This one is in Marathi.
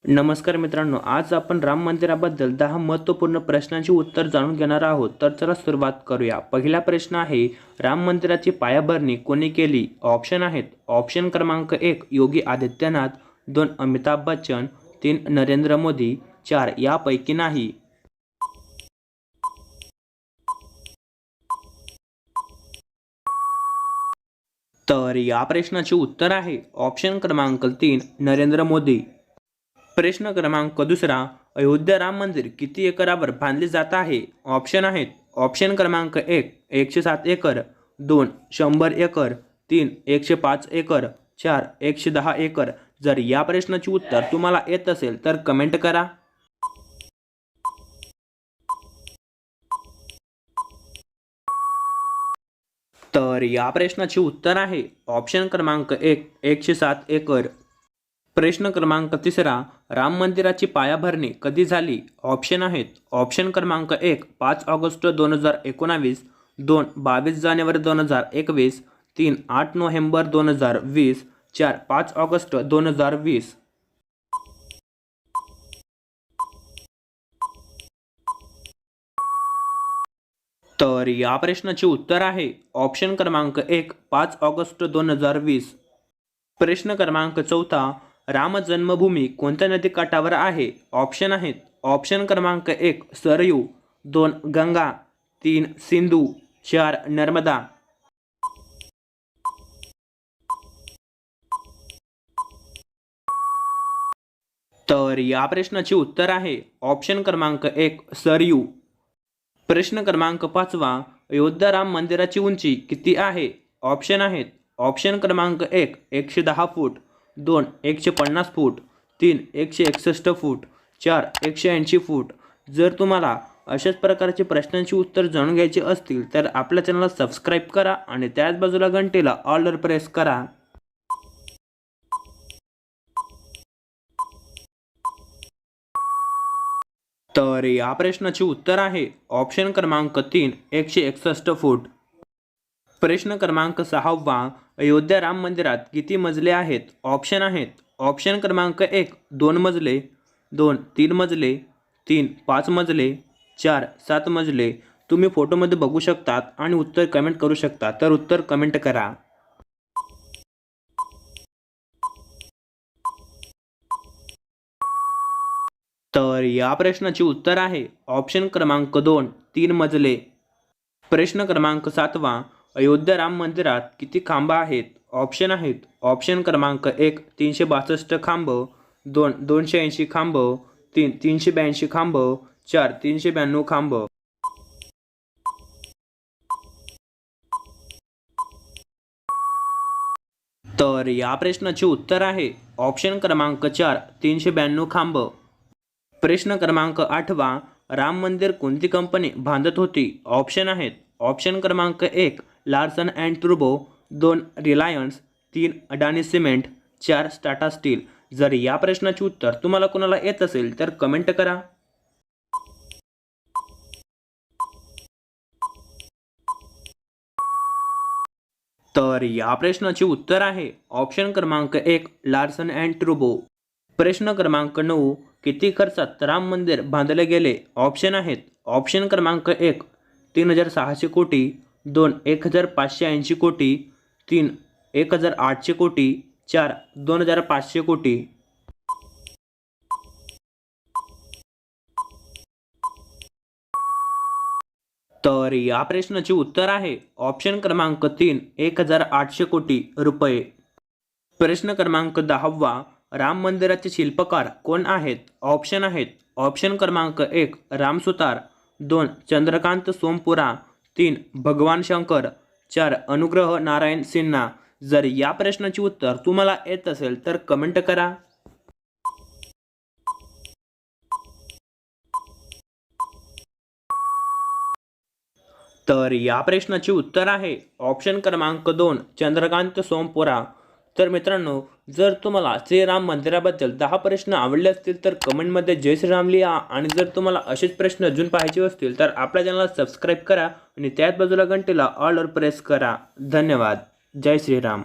नमस्कार मित्रांनो, आज आपण राम मंदिराबद्दल 10 महत्त्वपूर्ण प्रश्नांची उत्तर जाणून घेणार आहोत. तर चला सुरुवात करूया. पहिला प्रश्न आहे, राम मंदिराची पायाभरणी कोणी केली? ऑप्शन आहेत. ऑप्शन क्रमांक 1 योगी आदित्यनाथ, 2 अमिताभ बच्चन, 3 नरेंद्र मोदी, 4 यापैकी नाही. तर या प्रश्नाचे उत्तर आहे ऑप्शन क्रमांक 3 नरेंद्र मोदी. प्रश्न क्रमांक दुसरा, अयोध्या राम मंदिर किती एकरावर बांधले जात आहे? ऑप्शन आहेत. ऑप्शन क्रमांक 1 107 एकर, 2 100 एकर, 3 105 एकर, 4 110 एकर. जर या प्रश्नाचे उत्तर तुम्हाला येत असेल तर कमेंट करा. तर या प्रश्नाचे उत्तर आहे ऑप्शन क्रमांक 1 107 एकर. प्रश्न क्रमांक तिसरा, राम मंदिराची पायाभरणी कधी झाली? ऑप्शन आहेत. ऑप्शन क्रमांक 1 5 ऑगस्ट 2019, 2 22 जानेवारी 2021, 3 8 नोव्हेंबर 2020, 4 5 ऑगस्ट 2020. तर या प्रश्नाचे उत्तर आहे ऑप्शन क्रमांक 1 5 ऑगस्ट 2020. प्रश्न क्रमांक चौथा, राम जन्मभूमी कोणत्या नदीकाठावर आहे? ऑप्शन आहेत. ऑप्शन क्रमांक 1 सरयू, 2 गंगा, 3 सिंधू, 4 नर्मदा. तर या प्रश्नाचे उत्तर आहे ऑप्शन क्रमांक 1 सरयू. प्रश्न क्रमांक 5वा, अयोध्या राम मंदिराची उंची किती आहे? ऑप्शन आहेत. ऑप्शन क्रमांक 1 110 फूट, 2 150 फूट, 3 161 फूट, 4 180 फूट. जर तुम्हाला अशाच प्रकारचे प्रश्नांची उत्तर जाणून घ्यायची असतील तर आपल्या चॅनलला सबस्क्राईब करा आणि त्याच बाजूला घंटेला ऑलवर प्रेस करा. तर या प्रश्नाचे उत्तर आहे ऑप्शन क्रमांक 3 161 फूट. प्रश्न क्रमांक 6वा, अयोध्या राम मंदिरात किती मजले आहेत? ऑप्शन आहेत. ऑप्शन क्रमांक 1 2 मजले, 2 3 मजले, 3 5 मजले, 4 7 मजले. तुम्ही फोटोमध्ये बघू शकतात आणि उत्तर कमेंट करू शकता. तर उत्तर कमेंट करा. तर या प्रश्नाचे उत्तर आहे ऑप्शन क्रमांक 2 3 मजले. प्रश्न क्रमांक 7वा, अयोध्या राम मंदिरात किती खांब आहेत? ऑप्शन आहेत. ऑप्शन क्रमांक 1 362 खांब, 2 280 खांब, 3 382 खांब, 4 392 खांब. तर या प्रश्नाचे उत्तर आहे ऑप्शन क्रमांक 4 392 खांब. प्रश्न क्रमांक 8वा, राम मंदिर कोणती कंपनी बांधत होती? ऑप्शन आहेत. ऑप्शन क्रमांक 1 लार्सन अँड टुर्बो, 2 रिलायन्स, 3 अडानी सिमेंट, 4 टाटा स्टील. जर या प्रश्नाचे उत्तर तुम्हाला कोणाला येत असेल तर कमेंट करा. तर या प्रश्नाचे उत्तर आहे ऑप्शन क्रमांक 1 लार्सन अँड टुर्बो. प्रश्न क्रमांक 9, किती खर्चात राम मंदिर बांधले गेले? ऑप्शन आहेत. ऑप्शन क्रमांक 1 3600 कोटी, 2 1580 कोटी, 3 1800 कोटी, 4 2500 कोटी. तर या प्रश्नाचे उत्तर आहे ऑप्शन क्रमांक 3 1800 कोटी रुपये. प्रश्न क्रमांक 10वा, राम मंदिराचे शिल्पकार कोण आहेत? ऑप्शन आहेत. ऑप्शन क्रमांक 1 राम सुतार, 2 चंद्रकांत सोमपुरा, 3 भगवान शंकर, 4 अनुग्रह नारायण सिन्हा. जर या प्रश्नाचे उत्तर तुम्हाला येत असेल तर कमेंट करा. तर या प्रश्नाचे उत्तर आहे ऑप्शन क्रमांक 2 चंद्रकांत सोमपुरा. तर मित्रांनो, जर तुम्हाला श्रीराम मंदिराबद्दल 10 प्रश्न आवडले असतील तर कमेंटमध्ये जय श्रीराम लिहा आणि जर तुम्हाला असेच प्रश्न अजून पाहायचे असतील तर आपल्या चॅनलला सबस्क्राईब करा आणि त्याच बाजूला घंटेला ऑलवर प्रेस करा. धन्यवाद. जय श्रीराम.